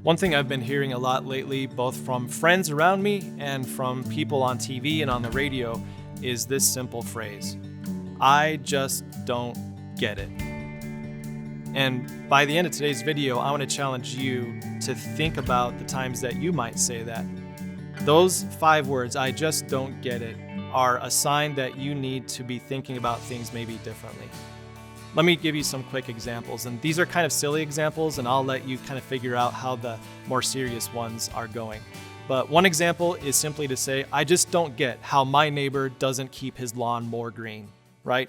One thing I've been hearing a lot lately, both from friends around me and from people on TV and on the radio, is this simple phrase: I just don't get it. And by the end of today's video, I want to challenge you to think about the times that you might say that. Those 5 words, I just don't get it, are a sign that you need to be thinking about things maybe differently. Let me give you some quick examples, and these are kind of silly examples, and I'll let you kind of figure out how the more serious ones are going. But one example is simply to say, I just don't get how my neighbor doesn't keep his lawn more green, right?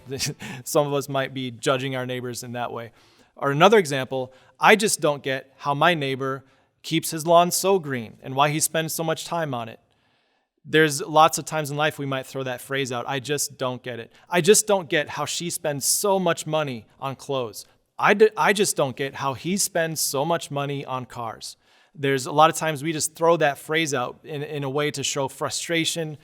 Some of us might be judging our neighbors in that way. Or another example, I just don't get how my neighbor keeps his lawn so green and why he spends so much time on it. There's lots of times in life we might throw that phrase out, I just don't get it. I just don't get how she spends so much money on clothes. I just don't get how he spends so much money on cars. There's a lot of times we just throw that phrase out in a way to show frustration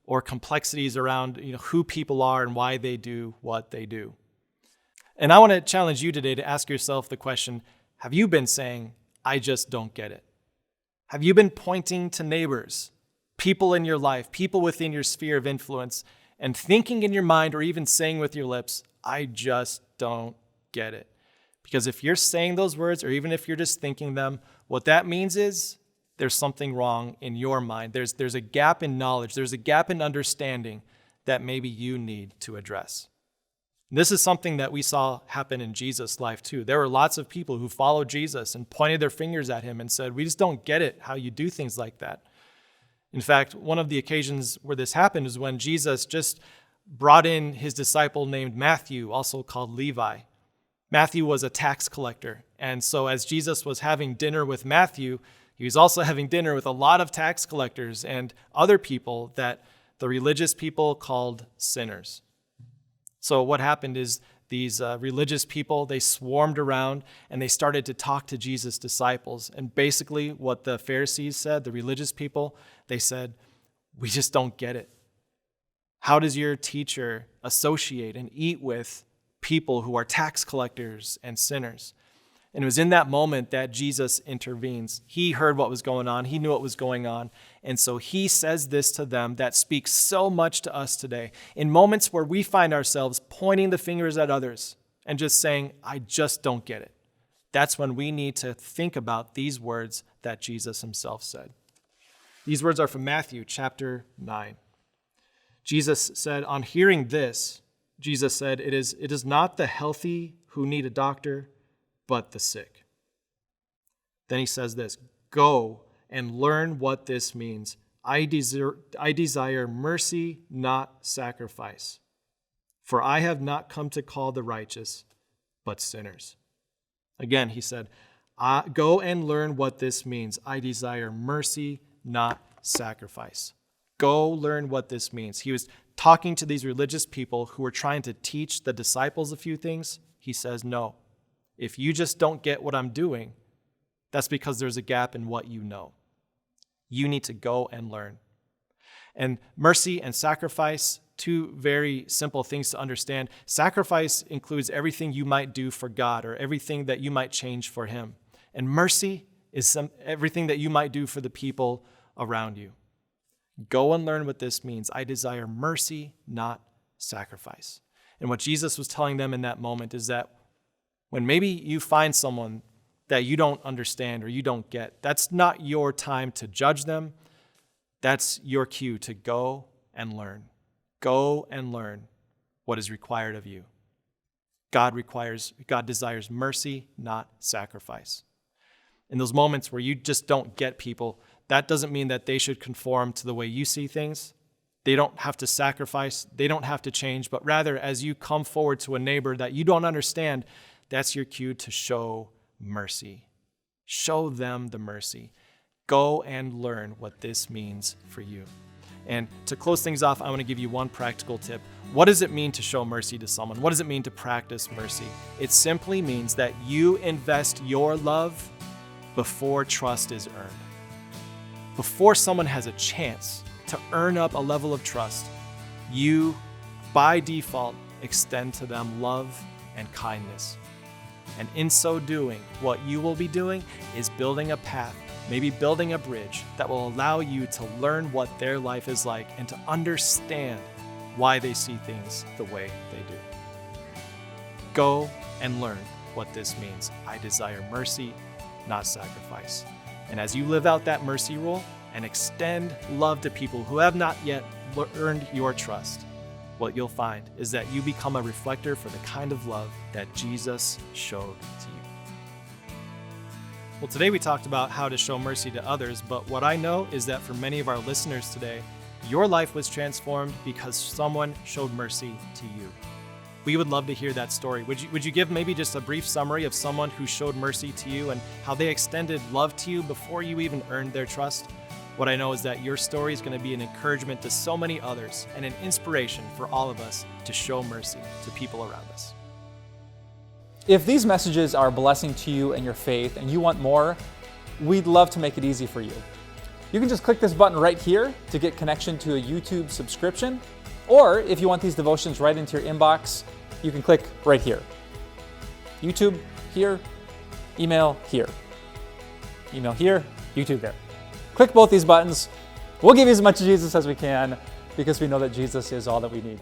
or complexities around who people are and why they do what they do. And I want to challenge you today to ask yourself the question, have you been saying, I just don't get it? Have you been pointing to neighbors, people in your life, people within your sphere of influence, and thinking in your mind or even saying with your lips, I just don't get it? Because if you're saying those words, or even if you're just thinking them, what that means is there's something wrong in your mind. There's a gap in knowledge. There's a gap in understanding that maybe you need to address. This is something that we saw happen in Jesus' life too. There were lots of people who followed Jesus and pointed their fingers at him and said, we just don't get it how you do things like that. In fact, one of the occasions where this happened is when Jesus just brought in his disciple named Matthew, also called Levi. Matthew was a tax collector. And so as Jesus was having dinner with Matthew, he was also having dinner with a lot of tax collectors and other people that the religious people called sinners. So what happened is these religious people, they swarmed around and they started to talk to Jesus' disciples. And basically what the Pharisees said, the religious people, they said, we just don't get it. How does your teacher associate and eat with people who are tax collectors and sinners? And it was in that moment that Jesus intervenes. He heard what was going on. He knew what was going on. And so he says this to them that speaks so much to us today. In moments where we find ourselves pointing the fingers at others and just saying, I just don't get it. That's when we need to think about these words that Jesus himself said. These words are from Matthew chapter 9. Jesus said, on hearing this, Jesus said, it is not the healthy who need a doctor, but the sick. Then he says this, go and learn what this means. I desire mercy, not sacrifice. For I have not come to call the righteous, but sinners. Again, he said, go and learn what this means. I desire mercy, not sacrifice. Go learn what this means. He was talking to these religious people who were trying to teach the disciples a few things. He says, no. If you just don't get what I'm doing, that's because there's a gap in what you know. You need to go and learn. And mercy and sacrifice, 2 very simple things to understand. Sacrifice includes everything you might do for God or everything that you might change for him. And mercy is everything that you might do for the people around you. Go and learn what this means. I desire mercy, not sacrifice. And what Jesus was telling them in that moment is that when maybe you find someone that you don't understand or you don't get, that's not your time to judge them. That's your cue to go and learn. Go and learn what is required of you. God desires mercy, not sacrifice. In those moments where you just don't get people, that doesn't mean that they should conform to the way you see things. They don't have to sacrifice. They don't have to change. But rather, as you come forward to a neighbor that you don't understand, that's your cue to show mercy. Show them the mercy. Go and learn what this means for you. And to close things off, I want to give you one practical tip. What does it mean to show mercy to someone? What does it mean to practice mercy? It simply means that you invest your love before trust is earned. Before someone has a chance to earn up a level of trust, you, by default, extend to them love and kindness. And in so doing, what you will be doing is building a path, maybe building a bridge that will allow you to learn what their life is like and to understand why they see things the way they do. Go and learn what this means. I desire mercy, not sacrifice. And as you live out that mercy role and extend love to people who have not yet earned your trust, what you'll find is that you become a reflector for the kind of love that Jesus showed to you. Well, today we talked about how to show mercy to others, but what I know is that for many of our listeners today, your life was transformed because someone showed mercy to you. We would love to hear that story. Would you give maybe just a brief summary of someone who showed mercy to you and how they extended love to you before you even earned their trust? What I know is that your story is going to be an encouragement to so many others and an inspiration for all of us to show mercy to people around us. If these messages are a blessing to you and your faith and you want more, we'd love to make it easy for you. You can just click this button right here to get connection to a YouTube subscription. Or if you want these devotions right into your inbox, you can click right here. YouTube here, email here. Email here, YouTube there. Click both these buttons. We'll give you as much Jesus as we can because we know that Jesus is all that we need.